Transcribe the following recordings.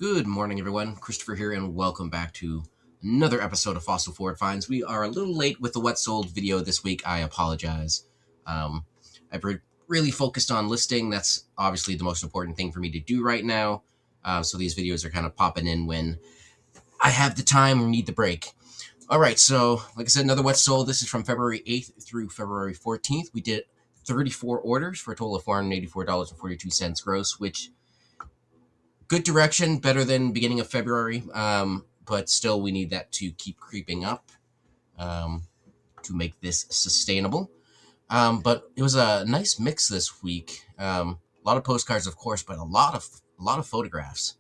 Good morning, everyone. Christopher here, and welcome back to another episode of Fossil Forward Finds. We are a little late with the What Sold video this week. I apologize. I've really focused on listing. That's obviously the most important thing for me to do right now. So these videos are kind of popping in when I have the time or need the break. All right, so like I said, another What Sold. This is from February 8th through February 14th. We did 34 orders for a total of $484.42 gross, which good direction, better than beginning of February, but still we need that to keep creeping up to make this sustainable. But it was a nice mix this week. A lot of postcards, of course, but a lot of photographs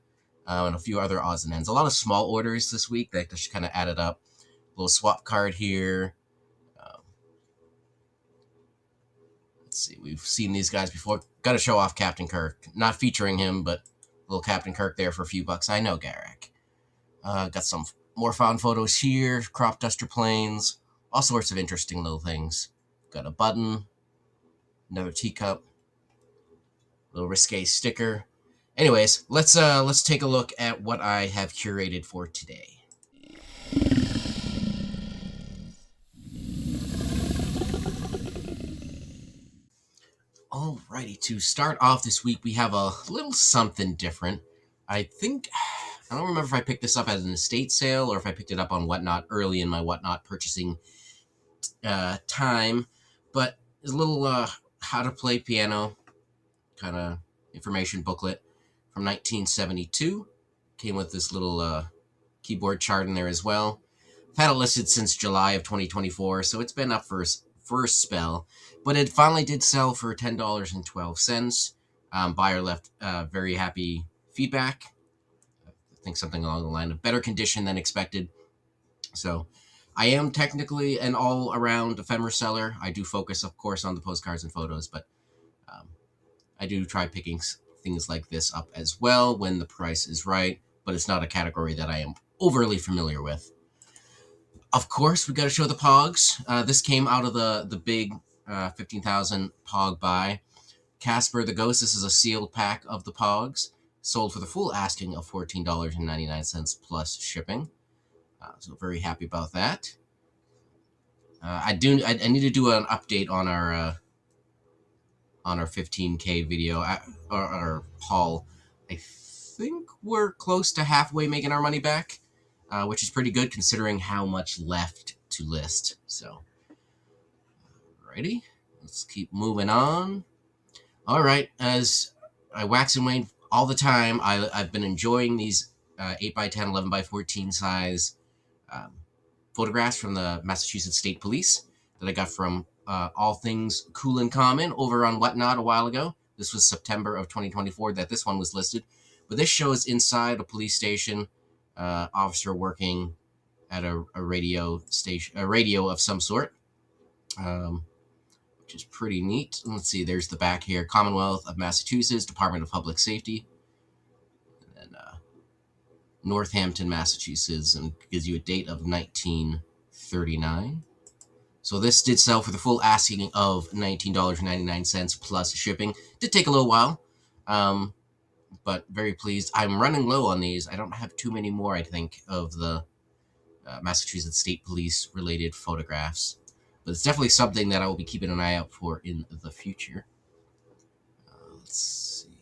and a few other odds and ends. A lot of small orders this week that just kind of added up. A little swap card here. Let's see, we've seen these guys before. Got to show off Captain Kirk. Not featuring him, but little Captain Kirk there for a few bucks. I know Garak. Got some more found photos here. Crop duster planes. All sorts of interesting little things. Got a button. Another teacup. Little risque sticker. Anyways, let's take a look at what I have curated for today. Alrighty, to start off this week, we have a little something different. I don't remember if I picked this up at an estate sale or if I picked it up on Whatnot early in my Whatnot purchasing time, but it's a little how to play piano kind of information booklet from 1972. Came with this little keyboard chart in there as well. I've had it listed since July of 2024, so it's been up for a spell, but it finally did sell for $10.12. Buyer left very happy feedback. I think something along the line of better condition than expected. So I am technically an all-around ephemera seller. I do focus, of course, on the postcards and photos, but I do try picking things like this up as well when the price is right, but it's not a category that I am overly familiar with. Of course, we got to show the POGs. This came out of the big 15,000 POG buy. Casper the Ghost, this is a sealed pack of the POGs. Sold for the full asking of $14.99 plus shipping. So very happy about that. I need to do an update on our 15K video, our haul. I think we're close to halfway making our money back. Which is pretty good considering how much left to list. So, alrighty, let's keep moving on. All right, as I wax and wane all the time, I've been enjoying these 8x10, 11x14 size photographs from the Massachusetts State Police that I got from All Things Cool and Common over on Whatnot a while ago. This was September of 2024 that this one was listed, but this shows inside a police station. Officer working at a radio station, a radio of some sort, which is pretty neat. Let's see, there's the back here. Commonwealth of Massachusetts, Department of Public Safety, and then Northampton, Massachusetts, and gives you a date of 1939. So this did sell for the full asking of $19.99 plus shipping. Did take a little while. But very pleased. I'm running low on these. I don't have too many more, I think, of the Massachusetts State Police related photographs. But it's definitely something that I will be keeping an eye out for in the future. Let's see.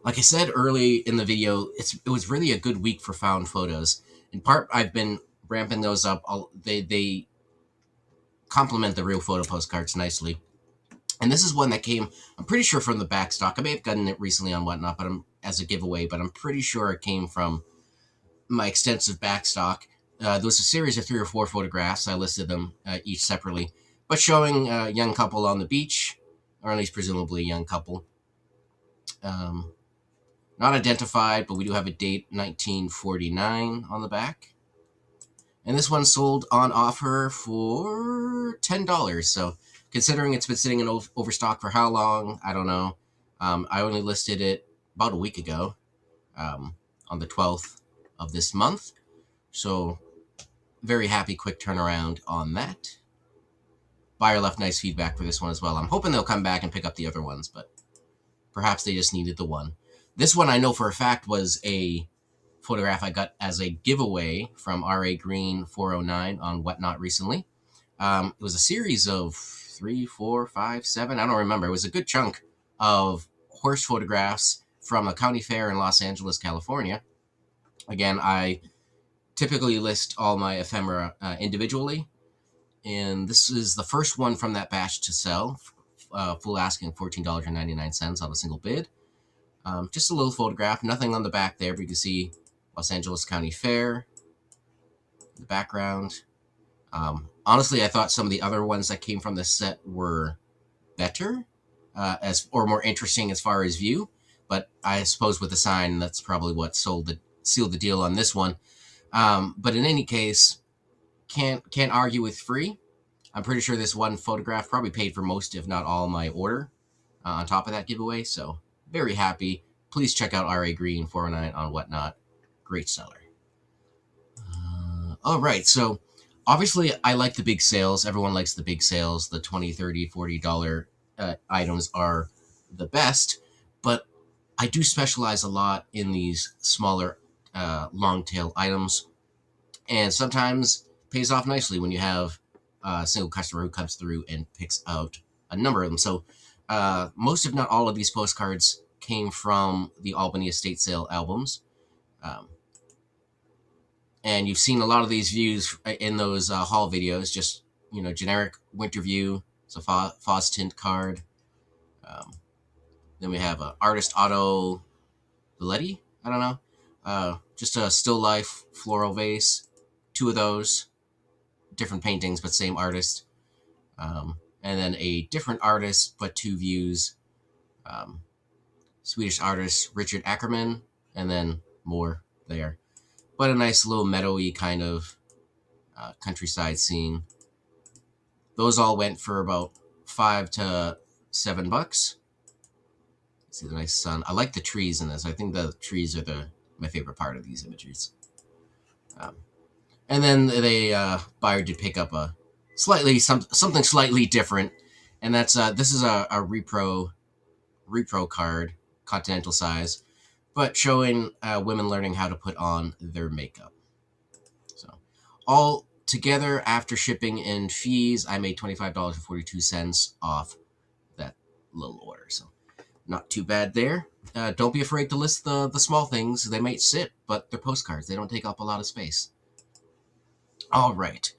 Like I said early in the video, it was really a good week for found photos. In part, I've been ramping those up. They complement the real photo postcards nicely. And this is one that came, I'm pretty sure, from the back stock. I may have gotten it recently on Whatnot, but as a giveaway, but I'm pretty sure it came from my extensive back stock. There was a series of 3 or 4 photographs. I listed them each separately, but showing a young couple on the beach, or at least presumably a young couple. Not identified, but we do have a date, 1949, on the back. And this one sold on offer for $10, so considering it's been sitting in overstock for how long, I don't know. I only listed it about a week ago, on the 12th of this month. So very happy, quick turnaround on that. Buyer left nice feedback for this one as well. I'm hoping they'll come back and pick up the other ones, but perhaps they just needed the one. This one I know for a fact was a photograph I got as a giveaway from RA Green 409 on Whatnot recently. It was a series of 3, 4, 5, 7, I don't remember. It was a good chunk of horse photographs from a county fair in Los Angeles, California. Again, I typically list all my ephemera individually, and this is the first one from that batch to sell. Full asking $14.99 on a single bid. Just a little photograph, nothing on the back there, but you can see Los Angeles County Fair in the background. Honestly, I thought some of the other ones that came from this set were better, or more interesting as far as view. But I suppose with the sign, that's probably what sealed the deal on this one. But in any case, can't argue with free. I'm pretty sure this one photograph probably paid for most, if not all, my order on top of that giveaway. So very happy. Please check out RA Green 409 on Whatnot. Great seller. All right, so obviously I like the big sales. Everyone likes the big sales. The $20, $30, $40 items are the best, but I do specialize a lot in these smaller long tail items, and sometimes pays off nicely when you have a single customer who comes through and picks out a number of them. So most, if not all, of these postcards came from the Albany estate sale albums. And you've seen a lot of these views in those haul videos, just, generic winter view. It's a Foz tint card. Then we have a Artist Otto Valetti, I don't know. Just a still life floral vase. 2 of those. Different paintings, but same artist. And then a different artist, but 2 views. Swedish artist Richard Ackerman, and then more there. But a nice little meadowy kind of countryside scene. Those all went for about $5 to $7. See the nice sun. I like the trees in this. I think the trees are my favorite part of these images. And then the buyer did pick up a something slightly different, and that's this is a repro card, Continental size, but showing women learning how to put on their makeup. So all together, after shipping and fees, I made $25.42 off that little order. So not too bad there. Don't be afraid to list the small things. They might sit, but they're postcards. They don't take up a lot of space. All right.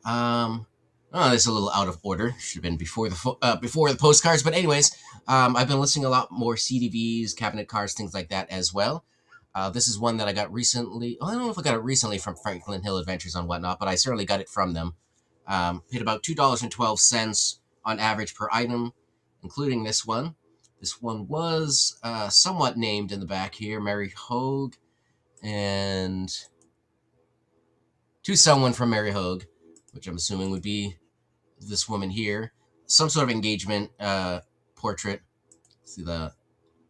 This is a little out of order. Should have been before the postcards. But anyways, I've been listing a lot more CDVs, cabinet cards, things like that as well. This is one that I got recently. Well, I don't know if I got it recently from Franklin Hill Adventures on Whatnot, but I certainly got it from them. Paid about $2.12 on average per item, including this one. This one was somewhat named in the back here, Mary Hogue, and to someone from Mary Hogue, which I'm assuming would be this woman here. Some sort of engagement portrait. See the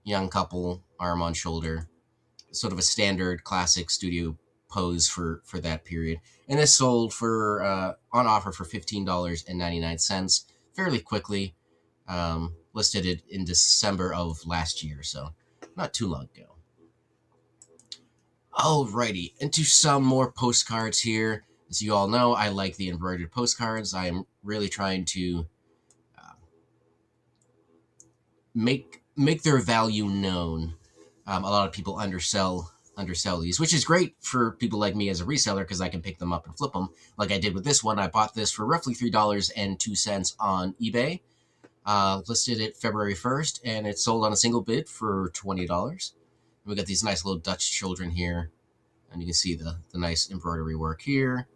young couple, arm on shoulder. Sort of a standard classic studio pose for that period. And this sold for on offer for $15.99 fairly quickly. Listed it in December of last year, so not too long ago. Alrighty, into some more postcards here. As you all know, I like the embroidered postcards. I am really trying to make their value known. A lot of people undersell these, which is great for people like me as a reseller because I can pick them up and flip them. Like I did with this one. I bought this for roughly $3.02 on eBay. Listed it February 1st, and it sold on a single bid for $20. We got these nice little Dutch children here, and you can see the nice embroidery work here.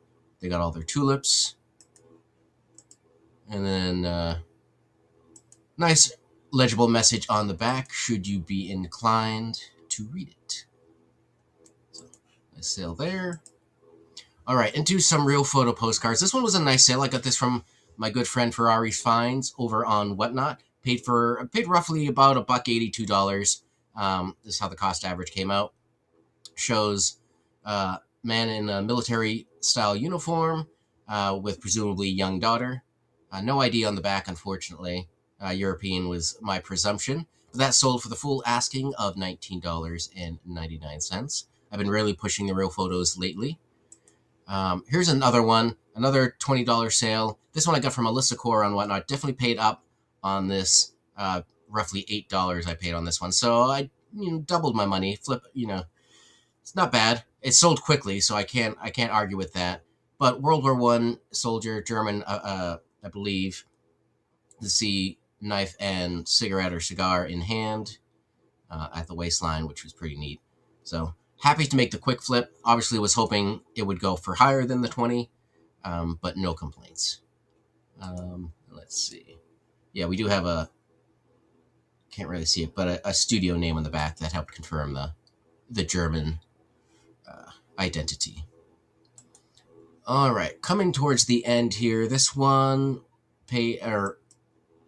They got all their tulips, and then nice legible message on the back should you be inclined to read it. So nice sale there. All right, into some real photo postcards. This one was a nice sale. I got this from my good friend Ferrari Finds over on Whatnot. Paid roughly about $1.82. This is how the cost average came out. Shows man in a military style uniform with presumably young daughter. No ID on the back, unfortunately. European was my presumption. But that sold for the full asking of $19.99. I've been really pushing the real photos lately. Here's another one, another $20 sale. This one I got from Alyssa Core on Whatnot. Definitely paid up on this. Roughly $8 I paid on this one. So I doubled my money. It's not bad. It sold quickly, so I can't argue with that. But World War One soldier, German, I believe, to see knife and cigarette or cigar in hand at the waistline, which was pretty neat. So happy to make the quick flip. Obviously was hoping it would go for higher than the 20, but no complaints. Let's see. Yeah, we do have can't really see it, but a studio name on the back that helped confirm the German identity. All right, coming towards the end here, this one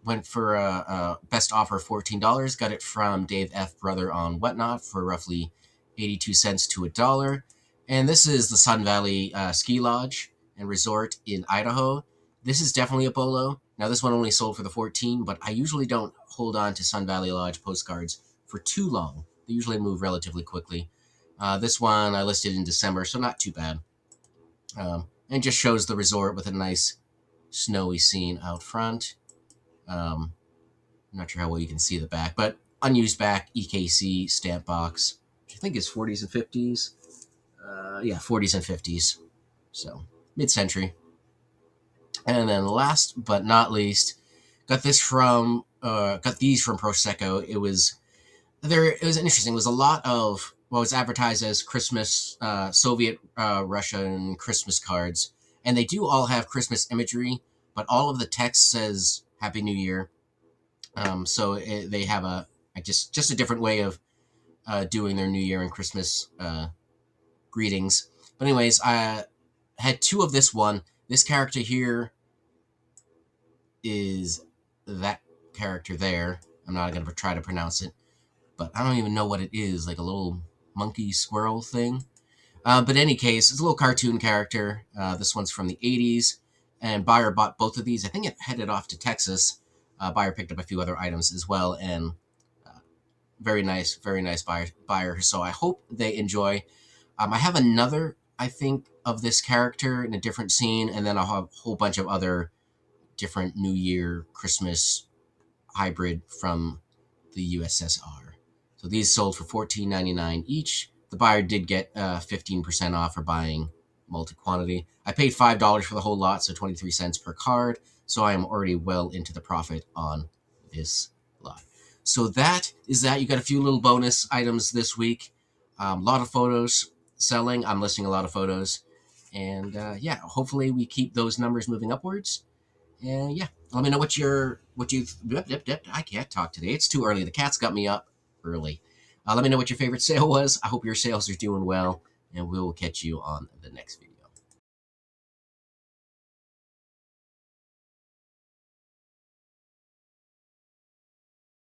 went for best offer of $14. Got it from Dave F. Brother on Whatnot for roughly 82 cents to $1. And this is the Sun Valley Ski Lodge and Resort in Idaho. This is definitely a bolo. Now, this one only sold for the 14, but I usually don't hold on to Sun Valley Lodge postcards for too long. They usually move relatively quickly. This one I listed in December, so not too bad. And just shows the resort with a nice snowy scene out front. I'm not sure how well you can see the back, but unused back, EKC stamp box, which I think is 40s and 50s. Yeah, 40s and 50s. So mid-century. And then last but not least, got these from Prosecco. It was interesting. It was a lot of what was advertised as Christmas, Soviet Russian Christmas cards, and they do all have Christmas imagery, but all of the text says Happy New Year. So they have just a different way of doing their New Year and Christmas greetings. But anyways, I had two of this one. This character here is that character there. I'm not going to try to pronounce it, but I don't even know what it is, like a little monkey squirrel thing. But in any case, it's a little cartoon character. This one's from the 80s, and buyer bought both of these. I think it headed off to Texas. Buyer picked up a few other items as well, and very nice buyer. So I hope they enjoy. I have another, I think, of this character in a different scene, and then I'll have a whole bunch of other different New Year, Christmas hybrid from the USSR. So these sold for $14.99 each. The buyer did get 15% off for buying multi-quantity. I paid $5 for the whole lot, so 23 cents per card. So I am already well into the profit on this lot. So that is that. You got a few little bonus items this week. A lot of photos selling. I'm listing a lot of photos. And yeah, hopefully we keep those numbers moving upwards. And yeah, let me know what you. I can't talk today. It's too early. The cat's got me up early. Let me know what your favorite sale was. I hope your sales are doing well, and we will catch you on the next video.